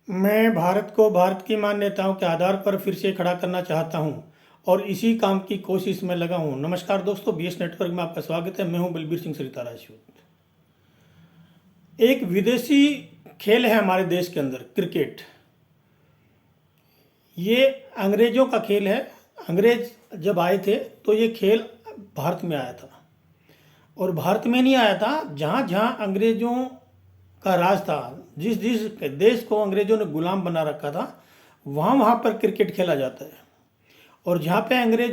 मैं भारत को भारत की मान्यताओं के आधार पर फिर से खड़ा करना चाहता हूं और इसी काम की कोशिश में लगा हूं। नमस्कार दोस्तों, बीएस नेटवर्क में आपका स्वागत है। मैं हूं बलबीर सिंह सरिता राजपूत। एक विदेशी खेल है हमारे देश के अंदर, क्रिकेट। ये अंग्रेजों का खेल है। अंग्रेज जब आए थे तो ये खेल भारत में आया था, और भारत में नहीं आया था, जहाँ जहाँ अंग्रेजों का राज था, जिस जिस देश को अंग्रेजों ने गुलाम बना रखा था, वहाँ वहाँ पर क्रिकेट खेला जाता है। और जहाँ पे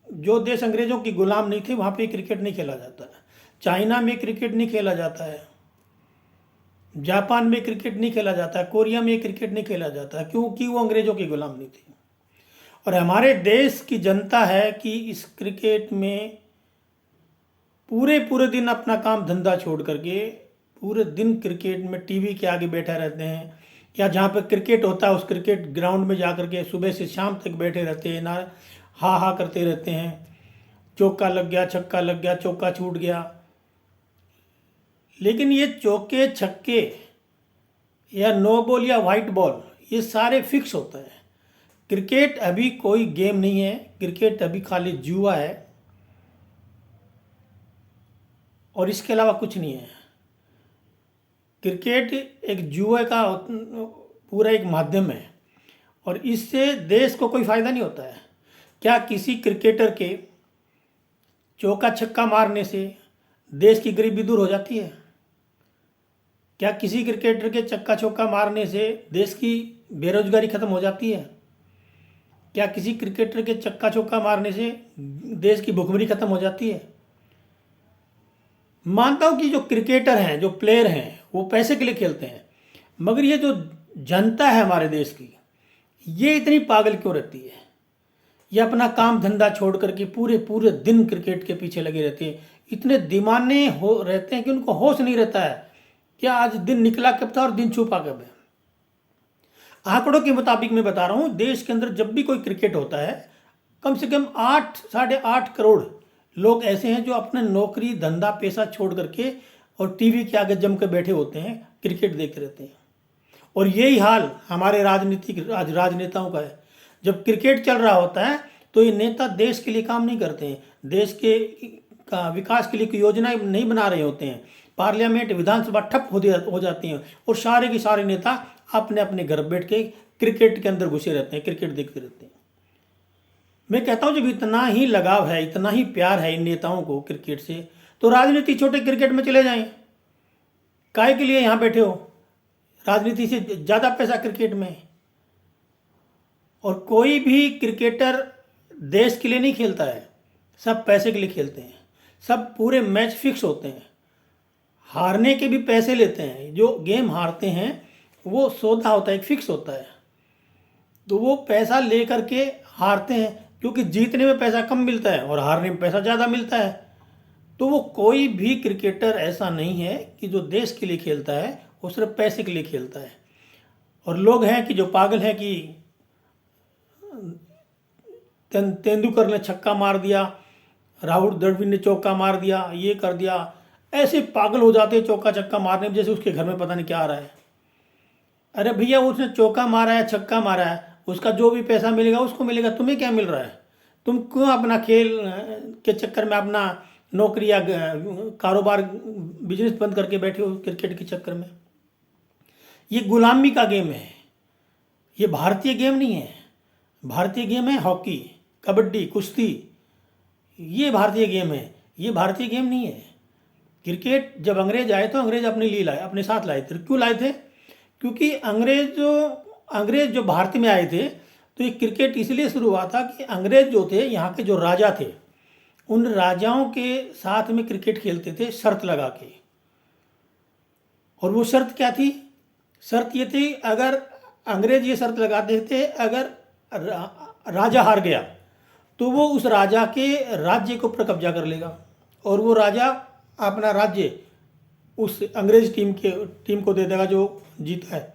जो देश अंग्रेजों की गुलाम नहीं थे, वहाँ पे क्रिकेट नहीं खेला जाता है। चाइना में क्रिकेट नहीं खेला जाता है, जापान में क्रिकेट नहीं खेला जाता है, कोरिया में क्रिकेट नहीं खेला जाता है, क्योंकि वो अंग्रेजों की गुलाम नहीं थी। और हमारे देश की जनता है कि इस क्रिकेट में पूरे पूरे दिन अपना काम धंधा छोड़ करके पूरे दिन क्रिकेट में टीवी के आगे बैठे रहते हैं, या जहाँ पे क्रिकेट होता है उस क्रिकेट ग्राउंड में जा कर के सुबह से शाम तक बैठे रहते हैं, ना हा हा करते रहते हैं। चौका लग गया, छक्का लग गया, चौका छूट गया। लेकिन ये चौके छक्के या नो बॉल या वाइट बॉल, ये सारे फिक्स होता है। क्रिकेट अभी कोई गेम नहीं है, क्रिकेट अभी खाली जुआ है, और इसके अलावा कुछ नहीं है। क्रिकेट एक जुए का पूरा एक माध्यम है, और इससे देश को कोई फायदा नहीं होता है। क्या किसी क्रिकेटर के चौका छक्का मारने से देश की गरीबी दूर हो जाती है? क्या किसी क्रिकेटर के चक्का चौका मारने से देश की बेरोजगारी खत्म हो जाती है? क्या किसी क्रिकेटर के चक्का चौका मारने से देश की भुखमरी खत्म हो जाती है? मानता हूं कि जो क्रिकेटर हैं, जो प्लेयर हैं, वो पैसे के लिए खेलते हैं, मगर ये जो जनता है हमारे देश की, ये इतनी पागल क्यों रहती है? ये अपना काम धंधा छोड़ करके पूरे पूरे दिन क्रिकेट के पीछे लगे रहते हैं। इतने दीवाने हो रहते हैं कि उनको होश नहीं रहता है क्या आज दिन निकला कब था और दिन छुपा कब है। आंकड़ों के मुताबिक मैं बता रहा हूं, देश के अंदर जब भी कोई क्रिकेट होता है, कम से कम 8 साढ़े 8 करोड़ लोग ऐसे हैं जो अपने नौकरी धंधा पैसा छोड़ करके और टीवी के आगे जम कर बैठे होते हैं, क्रिकेट देखते रहते हैं। और यही हाल हमारे राजनेताओं का है। जब क्रिकेट चल रहा होता है तो ये नेता देश के लिए काम नहीं करते हैं, देश के का विकास के लिए कोई योजना नहीं बना रहे होते हैं। पार्लियामेंट, विधानसभा ठप हो जाती हैं, और सारे के सारे नेता अपने अपने घर बैठ के क्रिकेट के अंदर घुसे रहते हैं, क्रिकेट देखते रहते हैं। मैं कहता हूं जब इतना ही लगाव है, इतना ही प्यार है इन नेताओं को क्रिकेट से, तो राजनीति छोटे क्रिकेट में चले जाएं। काहे के लिए यहां बैठे हो? राजनीति से ज़्यादा पैसा क्रिकेट में है। और कोई भी क्रिकेटर देश के लिए नहीं खेलता है, सब पैसे के लिए खेलते हैं। सब पूरे मैच फिक्स होते हैं, हारने के भी पैसे लेते हैं। जो गेम हारते हैं वो सौदा होता है, एक फिक्स होता है, तो वो पैसा ले करके हारते हैं, क्योंकि जीतने में पैसा कम मिलता है और हारने में पैसा ज़्यादा मिलता है। तो वो कोई भी क्रिकेटर ऐसा नहीं है कि जो देश के लिए खेलता है, वो सिर्फ पैसे के लिए खेलता है। और लोग हैं कि जो पागल हैं कि तेंदुलकर ने छक्का मार दिया, राहुल द्रविड़ ने चौका मार दिया, ये कर दिया। ऐसे पागल हो जाते हैं चौका छक्का मारने में, जैसे उसके घर में पता नहीं क्या आ रहा है। अरे भैया, उसने चौका मारा है, छक्का मारा है, उसका जो भी पैसा मिलेगा उसको मिलेगा, तुम्हें क्या मिल रहा है? तुम क्यों अपना खेल के चक्कर में अपना नौकरी या कारोबार बिजनेस बंद करके बैठे हो क्रिकेट के चक्कर में? ये गुलामी का गेम है, ये भारतीय गेम नहीं है। भारतीय गेम है हॉकी, कबड्डी, कुश्ती, ये भारतीय गेम है, ये भारतीय गेम नहीं है। क्रिकेट जब अंग्रेज आए तो अंग्रेज अपने लिए लाए, अपने साथ लाए थे। क्यों लाए थे? क्योंकि अंग्रेज जो भारत में आए थे, तो ये क्रिकेट इसलिए शुरू हुआ था कि अंग्रेज जो थे, यहाँ के जो राजा थे, उन राजाओं के साथ में क्रिकेट खेलते थे शर्त लगा के। और वो शर्त क्या थी? शर्त ये थी, अगर अंग्रेज ये शर्त लगाते थे, अगर राजा हार गया तो वो उस राजा के राज्य को पर कब्जा कर लेगा, और वो राजा अपना राज्य उस अंग्रेज टीम को दे देगा जो जीता है।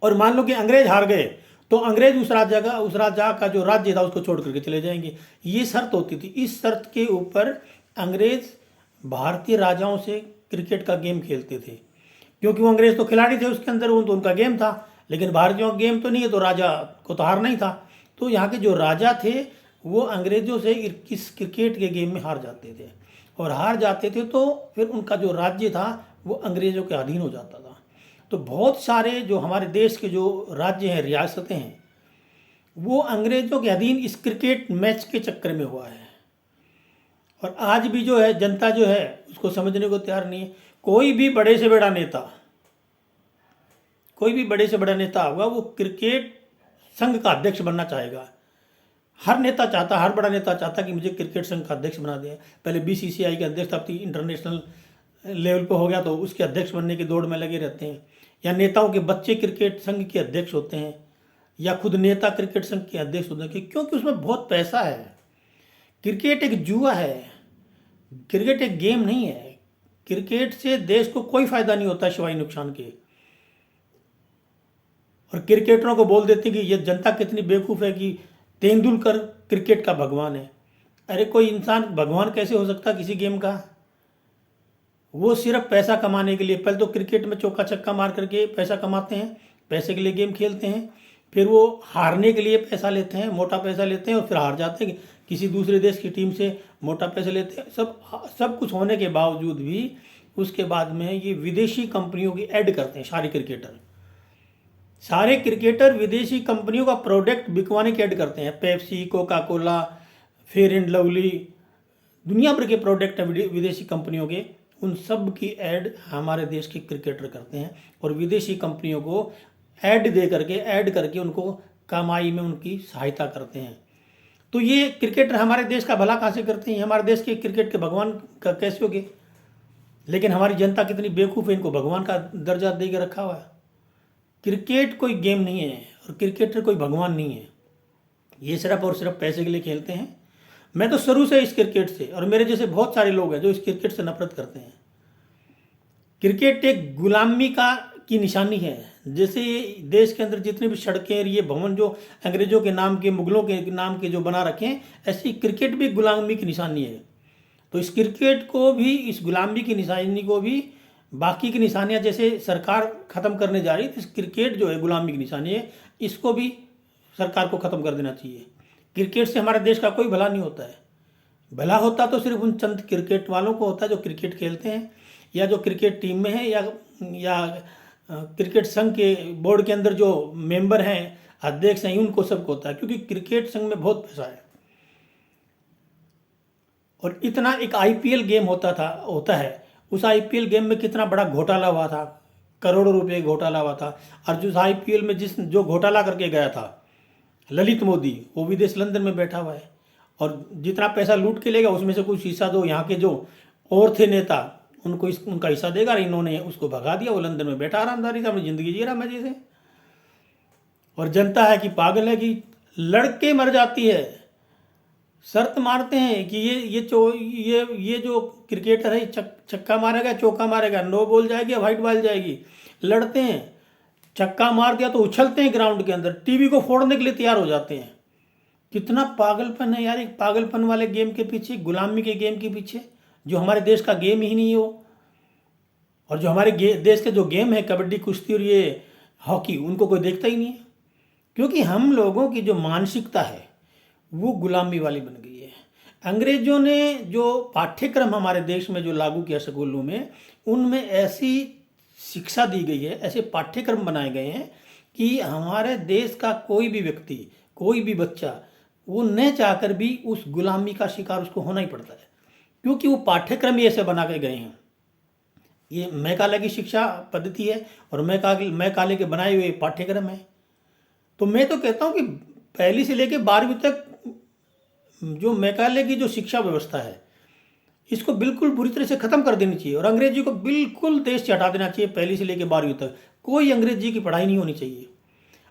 और मान लो कि अंग्रेज हार गए तो अंग्रेज उस राजा का जो राज्य था उसको छोड़ करके चले जाएंगे। ये शर्त होती थी। इस शर्त के ऊपर अंग्रेज भारतीय राजाओं से क्रिकेट का गेम खेलते थे। क्योंकि वो अंग्रेज तो खिलाड़ी थे उसके अंदर, वो तो उनका गेम था, लेकिन भारतीयों का गेम तो नहीं है, तो राजा को तो हार नहीं था। तो यहाँ के जो राजा थे वो अंग्रेजों से इस क्रिकेट के गेम में हार जाते थे, और हार जाते थे तो फिर उनका जो राज्य था वो अंग्रेजों के अधीन हो जाता था। तो बहुत सारे जो हमारे देश के जो राज्य हैं, रियासतें हैं, वो अंग्रेजों के अधीन इस क्रिकेट मैच के चक्कर में हुआ है। और आज भी जो है जनता जो है उसको समझने को तैयार नहीं है। कोई भी बड़े से बड़ा नेता, कोई भी बड़े से बड़ा नेता होगा वो क्रिकेट संघ का अध्यक्ष बनना चाहेगा। हर नेता चाहता, हर बड़ा नेता चाहता कि मुझे क्रिकेट संघ का अध्यक्ष बना दिया। पहले बीसीसीआई के अध्यक्ष, अब इंटरनेशनल लेवल पर हो गया तो उसके अध्यक्ष बनने की दौड़ में लगे रहते हैं। या नेताओं के बच्चे क्रिकेट संघ के अध्यक्ष होते हैं, या खुद नेता क्रिकेट संघ के अध्यक्ष होते हैं, क्योंकि उसमें बहुत पैसा है। क्रिकेट एक जुआ है, क्रिकेट एक गेम नहीं है। क्रिकेट से देश को कोई फायदा नहीं होता सिवाय नुकसान के। और क्रिकेटरों को बोल देते हैं कि ये जनता कितनी बेवकूफ़ है कि तेंदुलकर क्रिकेट का भगवान है। अरे कोई इंसान भगवान कैसे हो सकता किसी गेम का? वो सिर्फ पैसा कमाने के लिए, पहले तो क्रिकेट में चौका छक्का मार करके पैसा कमाते हैं, पैसे के लिए गेम खेलते हैं, फिर वो हारने के लिए पैसा लेते हैं, मोटा पैसा लेते हैं, और फिर हार जाते हैं, किसी दूसरे देश की टीम से मोटा पैसा लेते हैं। सब कुछ होने के बावजूद भी उसके बाद में ये विदेशी कंपनियों की ऐड करते हैं। सारे क्रिकेटर विदेशी कंपनियों का प्रोडक्ट बिकवाने की ऐड करते हैं। Pepsi, Coca Cola, fair and lovely, दुनिया भर के प्रोडक्ट हैं विदेशी कंपनियों के, उन सब की ऐड हमारे देश के क्रिकेटर करते हैं, और विदेशी कंपनियों को ऐड करके उनको कमाई में उनकी सहायता करते हैं। तो ये क्रिकेटर हमारे देश का भला कहाँ से करते हैं? हमारे देश के क्रिकेट के भगवान का कैसे हो गए? लेकिन हमारी जनता कितनी बेवकूफ़ है, इनको भगवान का दर्जा दे के रखा हुआ है। क्रिकेट कोई गेम नहीं है, और क्रिकेटर कोई भगवान नहीं है। ये सिर्फ और सिर्फ पैसे के लिए खेलते हैं। मैं तो शुरू से इस क्रिकेट से, और मेरे जैसे बहुत सारे लोग हैं जो इस क्रिकेट से नफरत करते हैं। क्रिकेट एक गुलामी की निशानी है। जैसे देश के अंदर जितने भी सड़कें और ये भवन जो अंग्रेजों के नाम के, मुगलों के नाम के जो बना रखे हैं, ऐसी क्रिकेट भी गुलामी की निशानी है। तो इस क्रिकेट को भी, इस गुलामी की निशानी को भी, बाकी की निशानियां जैसे सरकार ख़त्म करने जा रही है, इस क्रिकेट जो है गुलामी की निशानी है, इसको भी सरकार को ख़त्म कर देना चाहिए। क्रिकेट से हमारे देश का कोई भला नहीं होता है। भला होता तो सिर्फ उन चंद क्रिकेट वालों को होता है जो क्रिकेट खेलते हैं, या जो क्रिकेट टीम में है, या क्रिकेट संघ के बोर्ड के अंदर जो मेंबर हैं, अध्यक्ष हैं, उनको सबको होता है, क्योंकि क्रिकेट संघ में बहुत पैसा है। और इतना एक आईपीएल गेम होता है, उस आईपीएल गेम में कितना बड़ा घोटाला हुआ था, करोड़ों रुपए घोटाला हुआ था। और जो आईपीएल में जो घोटाला करके गया था ललित मोदी, वो विदेश लंदन में बैठा हुआ है, और जितना पैसा लूट के लेगा उसमें से कुछ हिस्सा दो यहाँ के जो और थे नेता, उनका हिस्सा देगा। इन्होंने उसको भगा दिया, वो लंदन में बैठा आरामदारी से अपनी ज़िंदगी जी रहा मजे से। और जनता है कि पागल है कि लड़के मर जाती है। शर्त मारते हैं कि ये जो क्रिकेटर है छक्का मारेगा, चौका मारेगा, नो बॉल जाएगी या वाइट बॉल जाएगी, लड़ते हैं। छक्का मार दिया तो उछलते हैं ग्राउंड के अंदर, टीवी को फोड़ने के लिए तैयार हो जाते हैं। कितना पागलपन है यार, एक पागलपन वाले गेम के पीछे, गुलामी के गेम के पीछे, जो हमारे देश का गेम ही नहीं हो। और जो हमारे देश के जो गेम है, कबड्डी, कुश्ती और ये हॉकी, उनको कोई देखता ही नहीं है, क्योंकि हम लोगों की जो मानसिकता है वो गुलामी वाली बन गई है। अंग्रेजों ने जो पाठ्यक्रम हमारे देश में जो लागू किया स्कूलों में, उनमें ऐसी शिक्षा दी गई है, ऐसे पाठ्यक्रम बनाए गए हैं कि हमारे देश का कोई भी व्यक्ति, कोई भी बच्चा, वो न चाहकर भी उस गुलामी का शिकार उसको होना ही पड़ता है, क्योंकि वो पाठ्यक्रम ही ऐसे बना के गए हैं। ये मैकाले की शिक्षा पद्धति है, और मैकाले के बनाए हुए पाठ्यक्रम है। तो मैं तो कहता हूँ कि पहली से लेकर 12वीं तक जो मैकाले की जो शिक्षा व्यवस्था है, इसको बिल्कुल बुरी तरह से ख़त्म कर देनी चाहिए, और अंग्रेजी को बिल्कुल देश से हटा देना चाहिए। पहली से लेकर 12वीं तक कोई अंग्रेजी की पढ़ाई नहीं होनी चाहिए।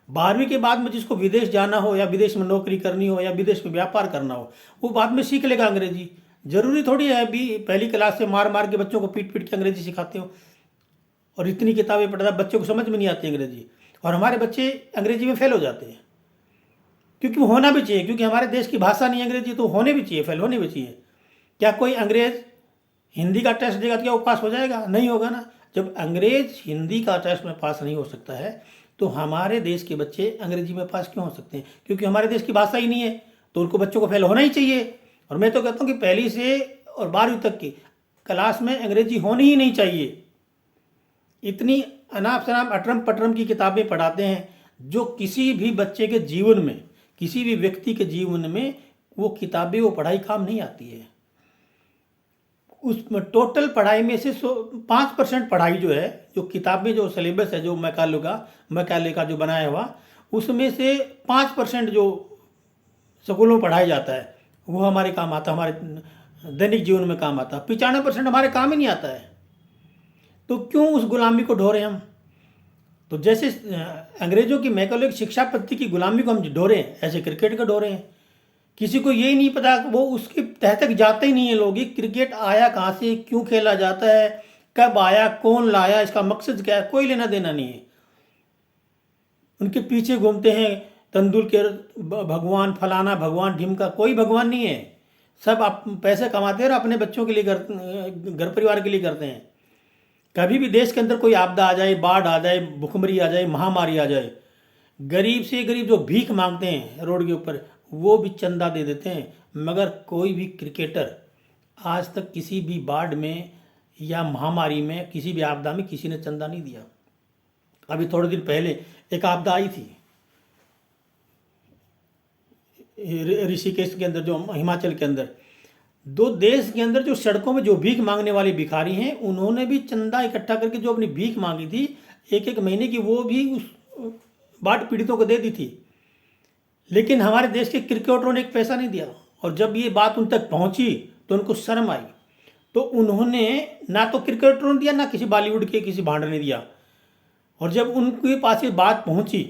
12वीं के बाद में जिसको विदेश जाना हो, या विदेश में नौकरी करनी हो, या विदेश में व्यापार करना हो, वो बाद में सीख लेगा अंग्रेजी। जरूरी थोड़ी है अभी पहली क्लास से मार मार के बच्चों को पीट पीट के अंग्रेजी सिखाते हो, और इतनी किताबें पढ़ता है, बच्चों को समझ में नहीं आती अंग्रेजी, और हमारे बच्चे अंग्रेजी में फेल हो जाते हैं। क्योंकि वो होना भी चाहिए, क्योंकि हमारे देश की भाषा नहीं अंग्रेजी, तो होने भी चाहिए, फेल होने भी चाहिए। क्या कोई अंग्रेज हिंदी का टेस्ट देगा तो क्या वो पास हो जाएगा? नहीं होगा ना। जब अंग्रेज हिंदी का टेस्ट में पास नहीं हो सकता है तो हमारे देश के बच्चे अंग्रेजी में पास क्यों हो सकते हैं? क्योंकि हमारे देश की भाषा ही नहीं है, तो उनको बच्चों को फेल होना ही चाहिए। और मैं तो कहता हूँ कि पहली से और 12वीं तक की क्लास में अंग्रेजी होनी ही नहीं चाहिए। इतनी अनाप शनाप अटरम पटरम की किताबें पढ़ाते हैं जो किसी भी बच्चे के जीवन में, किसी भी व्यक्ति के जीवन में वो किताबें, वो पढ़ाई काम नहीं आती है। उस टोटल पढ़ाई में से 5% पढ़ाई जो है, जो किताबें, जो सिलेबस है, जो मैकाले का जो बनाया हुआ, उसमें से 5% जो स्कूलों में पढ़ाया जाता है वो हमारे काम आता, हमारे दैनिक जीवन में काम आता। 95% हमारे काम ही नहीं आता है। तो क्यों उस गुलामी को ढो रहे हैं हम? तो जैसे अंग्रेजों की मैकाले की शिक्षा पद्धति की गुलामी को हम ढो रहे हैं, ऐसे क्रिकेट का ढो रहे हैं। किसी को यही नहीं पता, वो उसके तह तक जाते ही नहीं है लोग। ये क्रिकेट आया कहाँ से, क्यों खेला जाता है, कब आया, कौन लाया, इसका मकसद क्या है, कोई लेना देना नहीं है। उनके पीछे घूमते हैं तेंदुलकर भगवान, फलाना भगवान, ढिमका, कोई भगवान नहीं है। सब आप पैसे कमाते हैं और अपने बच्चों के लिए घर परिवार के लिए करते हैं। कभी भी देश के अंदर कोई आपदा आ जाए, बाढ़ आ जाए, भूखमरी आ जाए, महामारी आ जाए, गरीब से गरीब जो भीख मांगते हैं रोड के ऊपर, वो भी चंदा दे देते हैं। मगर कोई भी क्रिकेटर आज तक किसी भी बाढ़ में या महामारी में, किसी भी आपदा में किसी ने चंदा नहीं दिया। अभी थोड़े दिन पहले एक आपदा आई थी ऋषिकेश के अंदर, जो हिमाचल के अंदर, दो देश के अंदर जो सड़कों में जो भीख मांगने वाले भिखारी हैं, उन्होंने भी चंदा इकट्ठा करके जो अपनी भीख मांगी थी 1-1 महीने की, वो भी उस बाढ़ पीड़ितों को दे दी थी। लेकिन हमारे देश के क्रिकेटरों ने एक पैसा नहीं दिया। और जब ये बात उन तक पहुंची तो उनको शर्म आई, तो उन्होंने ना तो क्रिकेटरों ने दिया, ना किसी बॉलीवुड के किसी भांडर ने दिया। और जब उनके पास ये बात पहुंची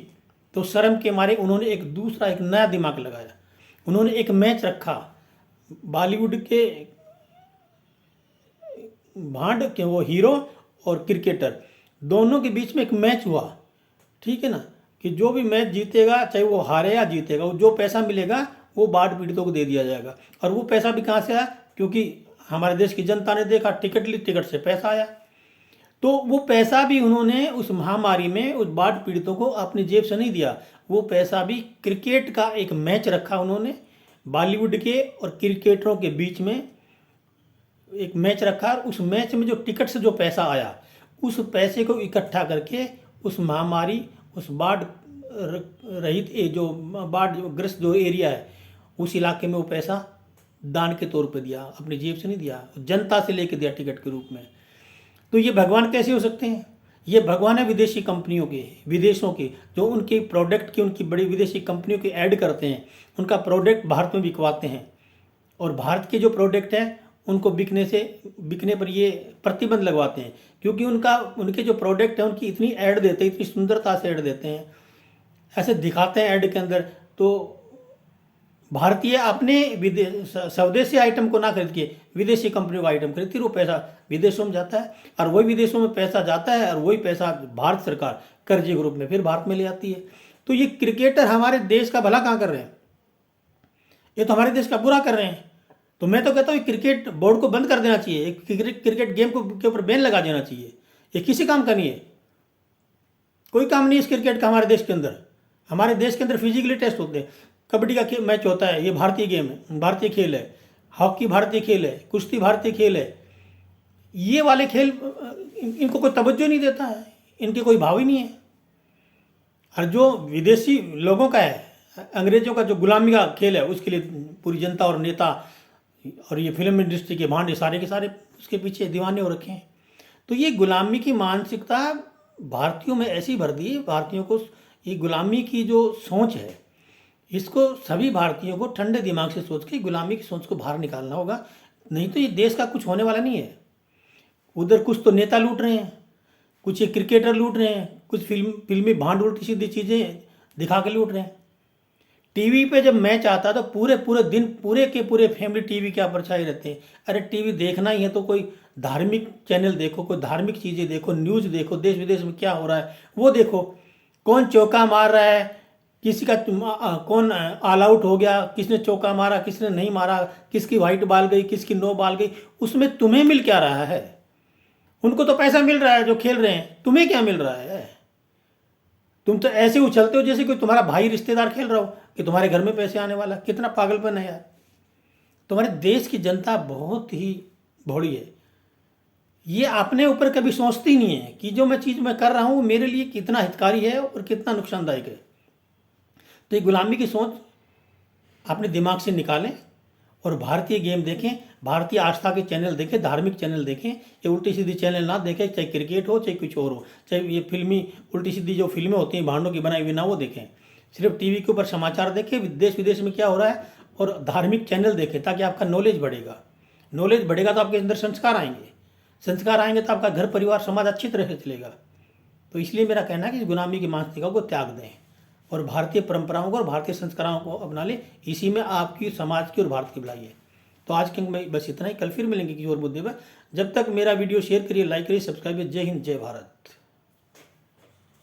तो शर्म के मारे उन्होंने एक दूसरा, एक नया दिमाग लगाया। उन्होंने एक मैच रखा, बॉलीवुड के भांड के वो हीरो और क्रिकेटर दोनों के बीच में एक मैच हुआ, ठीक है ना, कि जो भी मैच जीतेगा, चाहे वो हारे या जीतेगा, वो जो पैसा मिलेगा वो बाढ़ पीड़ितों को दे दिया जाएगा। और वो पैसा भी कहाँ से आया? क्योंकि हमारे देश की जनता ने देखा, टिकट ली, टिकट से पैसा आया। तो वो पैसा भी उन्होंने उस महामारी में उस बाढ़ पीड़ितों को अपनी जेब से नहीं दिया। वो पैसा भी क्रिकेट का एक मैच रखा उन्होंने, बॉलीवुड के और क्रिकेटरों के बीच में एक मैच रखा। और उस मैच में जो टिकट से जो पैसा आया, उस पैसे को इकट्ठा करके उस महामारी, उस बाढ़ रहित जो बाढ़ ग्रस्त जो एरिया है, उस इलाके में वो पैसा दान के तौर पे दिया, अपनी जेब से नहीं दिया, जनता से लेके दिया टिकट के रूप में। तो ये भगवान कैसे हो सकते हैं? ये भगवान है विदेशी कंपनियों के, विदेशों के, जो उनके प्रोडक्ट की, उनकी बड़ी विदेशी कंपनियों के ऐड करते हैं, उनका प्रोडक्ट भारत में बिकवाते हैं। और भारत के जो प्रोडक्ट हैं उनको बिकने पर ये प्रतिबंध लगवाते हैं, क्योंकि उनके जो प्रोडक्ट हैं उनकी इतनी ऐड देते हैं, इतनी सुंदरता से ऐड देते हैं, ऐसे दिखाते हैं ऐड के अंदर। तो भारतीय अपने स्वदेशी आइटम को ना खरीद के विदेशी कंपनियों का आइटम खरीदती, वो पैसा विदेशों में जाता है। और वही विदेशों में पैसा जाता है और वही पैसा भारत सरकार कर्जे के रूप में फिर भारत में ले आती है। तो ये क्रिकेटर हमारे देश का भला कहाँ कर रहे हैं? ये तो हमारे देश का बुरा कर रहे हैं। तो मैं तो कहता हूँ क्रिकेट बोर्ड को बंद कर देना चाहिए, क्रिकेट गेम के ऊपर बैन लगा देना चाहिए। ये किसी काम का नहीं है, कोई काम नहीं है इस क्रिकेट का हमारे देश के अंदर। हमारे देश के अंदर फिजिकली टेस्ट होते हैं, कबड्डी का मैच होता है, ये भारतीय गेम है, भारतीय खेल है, हॉकी भारतीय खेल है, कुश्ती भारतीय खेल है। ये वाले खेल इनको कोई तवज्जो नहीं देता है, इनके कोई भाव ही नहीं है। और जो विदेशी लोगों का है, अंग्रेजों का जो गुलामी का खेल है, उसके लिए पूरी जनता और नेता और ये फिल्म इंडस्ट्री के भांडे सारे के सारे उसके पीछे दीवाने हो रखे हैं। तो ये गुलामी की मानसिकता भारतीयों में ऐसी भर दी है। भारतीयों को ये गुलामी की जो सोच है, इसको सभी भारतीयों को ठंडे दिमाग से सोच के गुलामी की सोच को बाहर निकालना होगा, नहीं तो ये देश का कुछ होने वाला नहीं है। उधर कुछ तो नेता लूट रहे हैं, कुछ ये क्रिकेटर लूट रहे हैं, कुछ फिल्मी भांड उल्टी सीधी चीज़ें दिखा के लूट रहे हैं। टीवी पे जब मैच आता है तो पूरे दिन पूरे के पूरे फैमिली टीवी के ऊपर छाए रहते हैं। अरे टीवी देखना ही है तो कोई धार्मिक चैनल देखो, कोई धार्मिक चीज़ें देखो, न्यूज़ देखो, देश विदेश में क्या हो रहा है वो देखो। कौन चौका मार रहा है, किसी का कौन ऑल आउट हो गया, किसने चौका मारा, किसने नहीं मारा, किसकी वाइट बाल गई, किसकी नो बाल गई, उसमें तुम्हें मिल क्या रहा है? उनको तो पैसा मिल रहा है जो खेल रहे हैं, तुम्हें क्या मिल रहा है? तुम तो ऐसे उछलते हो जैसे कोई तुम्हारा भाई रिश्तेदार खेल रहा हो कि तुम्हारे घर में पैसे आने वाला। कितना पागलपन है यार। तुम्हारे देश की जनता बहुत ही भोली है। ये अपने ऊपर कभी सोचती नहीं है कि जो चीज़ मैं कर रहा हूँ मेरे लिए कितना हितकारी है और कितना नुकसानदायक है। तो ये गुलामी की सोच अपने दिमाग से निकालें और भारतीय गेम देखें, भारतीय आस्था के चैनल देखें, धार्मिक चैनल देखें। ये उल्टी सीधी चैनल ना देखें, चाहे क्रिकेट हो चाहे कुछ और हो, चाहे ये फिल्मी उल्टी सीधी जो फिल्में होती हैं भांडों की बनाई हुई ना वो देखें। सिर्फ टीवी के ऊपर समाचार देखें देश विदेश में क्या हो रहा है, और धार्मिक चैनल देखें ताकि आपका नॉलेज बढ़ेगा। नॉलेज बढ़ेगा तो आपके अंदर संस्कार आएंगे, संस्कार आएंगे तो आपका घर परिवार समाज अच्छी तरह से चलेगा। तो इसलिए मेरा कहना है कि इस गुलामी की मानसिकता को त्याग दें और भारतीय परंपराओं को और भारतीय संस्कारों को अपना लें। इसी में आपकी समाज की और भारत की भलाई है। तो आज के में बस इतना ही। कल फिर मिलेंगे किसी और मुद्दे पर। जब तक मेरा वीडियो शेयर करिए, लाइक करिए, सब्सक्राइब करिए। जय हिंद, जय भारत।